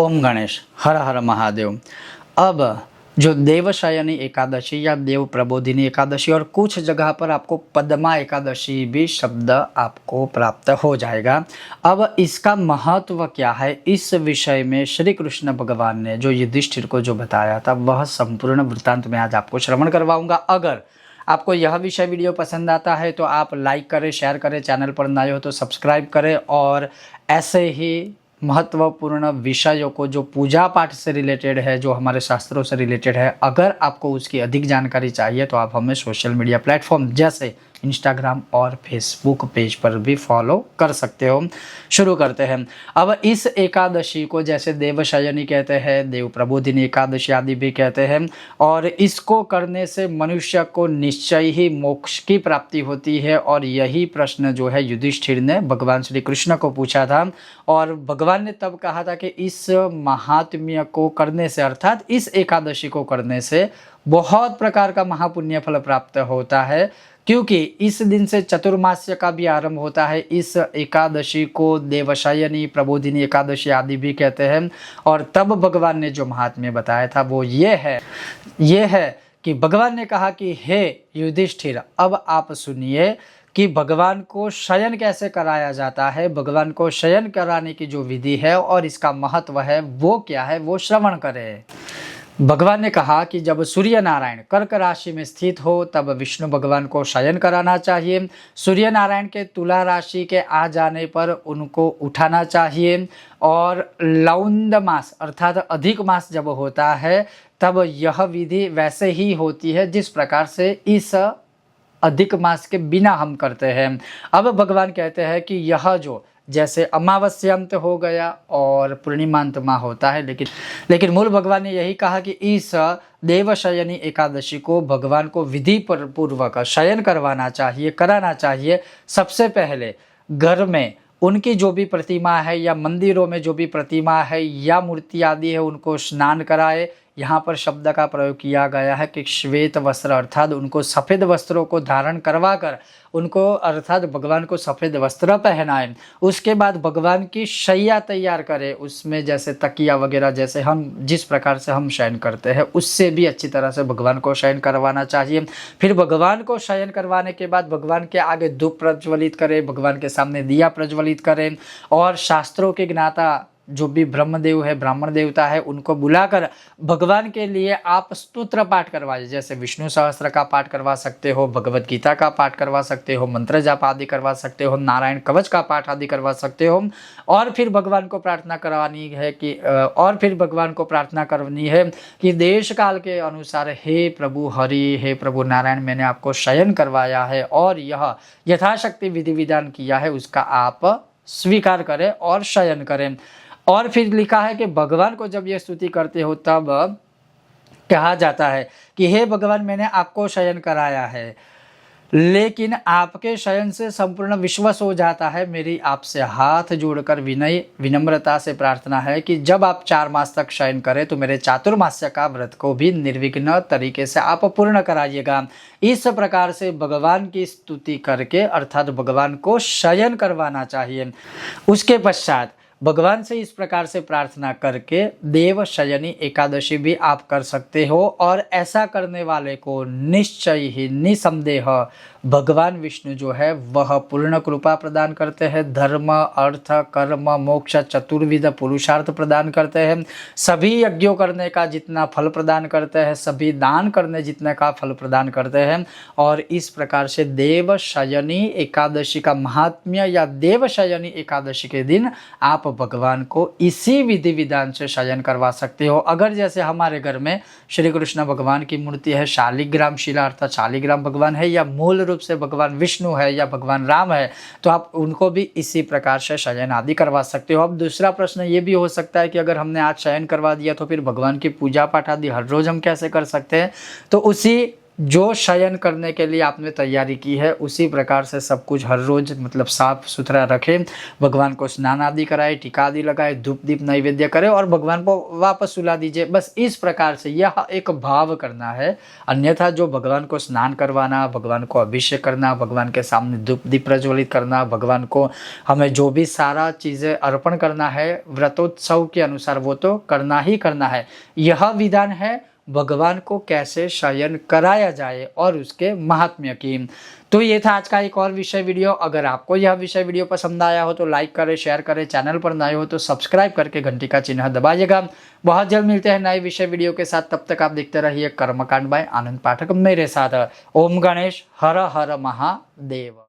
ओम गणेश हर हर महादेव। अब जो देवशयनी एकादशी या देव प्रबोधिनी एकादशी और कुछ जगह पर आपको पद्मा एकादशी भी शब्द आपको प्राप्त हो जाएगा। अब इसका महत्व क्या है, इस विषय में श्री कृष्ण भगवान ने जो युधिष्ठिर को जो बताया था वह संपूर्ण वृत्तांत में आज आपको श्रवण करवाऊंगा। अगर आपको यह विषय वीडियो पसंद आता है तो आप लाइक करें, शेयर करें, चैनल पर नए हो तो सब्सक्राइब करें और ऐसे ही महत्वपूर्ण विषयों को जो पूजा पाठ से रिलेटेड है, जो हमारे शास्त्रों से रिलेटेड है, अगर आपको उसकी अधिक जानकारी चाहिए तो आप हमें सोशल मीडिया प्लेटफॉर्म जैसे इंस्टाग्राम और फेसबुक पेज पर भी फॉलो कर सकते हो। शुरू करते हैं। अब इस एकादशी को जैसे देवशयनी कहते हैं, देव प्रबोधिनी एकादशी आदि भी कहते हैं, और इसको करने से मनुष्य को निश्चय ही मोक्ष की प्राप्ति होती है। और यही प्रश्न जो है युधिष्ठिर ने भगवान श्री कृष्ण को पूछा था, और भगवान ने तब कहा था कि इस महात्म्य को करने से, अर्थात इस एकादशी को करने से बहुत प्रकार का महापुण्य फल प्राप्त होता है, क्योंकि इस दिन से चतुर्मास्य का भी आरंभ होता है। इस एकादशी को देवशयनी, प्रबोधिनी एकादशी आदि भी कहते हैं। और तब भगवान ने जो महात्म्य बताया था वो ये है कि भगवान ने कहा कि हे युधिष्ठिर, अब आप सुनिए कि भगवान को शयन कैसे कराया जाता है, भगवान को शयन कराने की जो विधि है और इसका महत्व है वो क्या है, वो श्रवण करें। भगवान ने कहा कि जब सूर्य नारायण कर्क राशि में स्थित हो तब विष्णु भगवान को शयन कराना चाहिए। सूर्य नारायण के तुला राशि के आ जाने पर उनको उठाना चाहिए। और लौंद मास अर्थात अधिक मास जब होता है तब यह विधि वैसे ही होती है जिस प्रकार से इस अधिक मास के बिना हम करते हैं। अब भगवान कहते हैं कि यह जो जैसे अमावस्यांत हो गया और पूर्णिमांत माह होता है, लेकिन मूल भगवान ने यही कहा कि इस देवशयनी एकादशी को भगवान को विधि पूर्वक शयन करवाना चाहिए, कराना चाहिए। सबसे पहले घर में उनकी जो भी प्रतिमा है या मंदिरों में जो भी प्रतिमा है या मूर्ति आदि है उनको स्नान कराए। यहाँ पर शब्द का प्रयोग किया गया है कि श्वेत वस्त्र, अर्थात उनको सफ़ेद वस्त्रों को धारण करवा कर उनको, अर्थात भगवान को सफ़ेद वस्त्र पहनाएं। उसके बाद भगवान की शैया तैयार करें, उसमें जैसे तकिया वगैरह, जैसे हम जिस प्रकार से हम शयन करते हैं उससे भी अच्छी तरह से भगवान को शयन करवाना चाहिए। फिर भगवान को शयन करवाने के बाद भगवान के आगे धूप प्रज्वलित करें, भगवान के सामने दिया प्रज्वलित करें, और शास्त्रों के ज्ञाता जो भी ब्रह्मदेव है, ब्राह्मण देवता है, उनको बुलाकर भगवान के लिए आप स्तोत्र पाठ करवाइए। जैसे विष्णु सहस्त्र का पाठ करवा सकते हो, भगवत गीता का पाठ करवा सकते हो, मंत्र जाप आदि करवा सकते हो, नारायण कवच का पाठ आदि करवा सकते हो। और फिर भगवान को प्रार्थना करनी है कि देश काल के अनुसार हे प्रभु हरि, हे प्रभु नारायण, मैंने आपको शयन करवाया है और यह यथाशक्ति विधि विधान किया है, उसका आप स्वीकार करें और शयन करें। और फिर लिखा है कि भगवान को जब ये स्तुति करते हो तब कहा जाता है कि हे भगवान, मैंने आपको शयन कराया है, लेकिन आपके शयन से संपूर्ण विश्वास हो जाता है। मेरी आपसे हाथ जोड़कर विनम्रता से प्रार्थना है कि जब आप 4 मास तक शयन करें तो मेरे चातुर्मास्य का व्रत को भी निर्विघ्न तरीके से आप पूर्ण कराइएगा। इस प्रकार से भगवान की स्तुति करके, अर्थात भगवान को शयन करवाना चाहिए। उसके पश्चात भगवान से इस प्रकार से प्रार्थना करके देवशयनी एकादशी भी आप कर सकते हो। और ऐसा करने वाले को निश्चय ही, निसंदेह भगवान विष्णु जो है वह पूर्ण कृपा प्रदान करते हैं, धर्म अर्थ कर्म मोक्ष चतुर्विध पुरुषार्थ प्रदान करते हैं, सभी यज्ञों करने का जितना फल प्रदान करते हैं, सभी दान करने जितने का फल प्रदान करते हैं। और इस प्रकार से देवशयनी एकादशी का महात्म्य या देवशयनी एकादशी के दिन आप भगवान को इसी विधि विधान से शयन करवा सकते हो। अगर जैसे हमारे घर में श्री कृष्ण भगवान की मूर्ति है, शालिग्राम शिला अर्थात शालिग्राम भगवान है, या मूल रूप से भगवान विष्णु है या भगवान राम है, तो आप उनको भी इसी प्रकार से शयन आदि करवा सकते हो। अब दूसरा प्रश्न ये भी हो सकता है कि अगर हमने आज शयन करवा दिया तो फिर भगवान की पूजा पाठ आदि हर रोज हम कैसे कर सकते हैं? तो उसी जो शयन करने के लिए आपने तैयारी की है उसी प्रकार से सब कुछ हर रोज मतलब साफ सुथरा रखें, भगवान को स्नान आदि कराए, टीका आदि लगाए, धूप दीप नैवेद्य करें और भगवान को वापस सुला दीजिए। बस इस प्रकार से यह एक भाव करना है। अन्यथा जो भगवान को स्नान करवाना, भगवान को अभिषेक करना, भगवान के सामने धूप दीप प्रज्वलित करना, भगवान को हमें जो भी सारा चीज़ें अर्पण करना है व्रतोत्सव के अनुसार वो तो करना ही करना है। यह विधान है भगवान को कैसे शयन कराया जाए और उसके महात्म्य की। तो ये था आज का एक और विषय वीडियो। अगर आपको यह विषय वीडियो पसंद आया हो तो लाइक करें, शेयर करें, चैनल पर नए हो तो सब्सक्राइब करके घंटी का चिन्ह दबाइएगा। बहुत जल्द मिलते हैं नए विषय वीडियो के साथ। तब तक आप देखते रहिए कर्मकांड बाय आनंद पाठक मेरे साथ। ओम गणेश हर हर महादेव।